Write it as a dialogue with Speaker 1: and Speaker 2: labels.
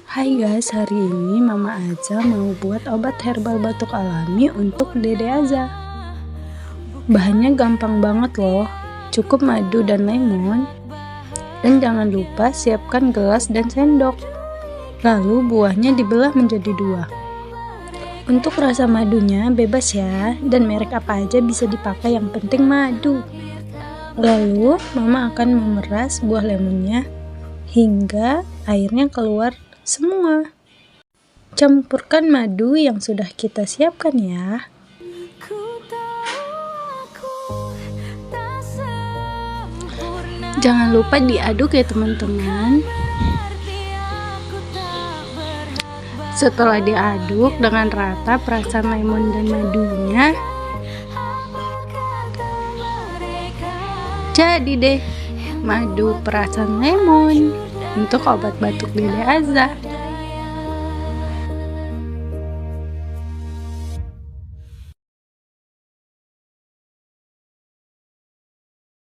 Speaker 1: Hai guys, hari ini Mama Aza mau buat obat herbal batuk alami untuk Dede Aza. Bahannya gampang banget loh, cukup madu dan lemon. Dan jangan lupa siapkan gelas dan sendok. Lalu buahnya dibelah menjadi 2. Untuk rasa madunya bebas ya, dan merek apa aja bisa dipakai, yang penting madu. Lalu Mama akan memeras buah lemonnya hingga airnya keluar semua. Campurkan madu yang sudah kita siapkan ya. Jangan lupa diaduk ya teman-teman. Setelah diaduk dengan rata perasan lemon dan madunya, jadi deh madu perasan lemon untuk obat batuk Dede Aza.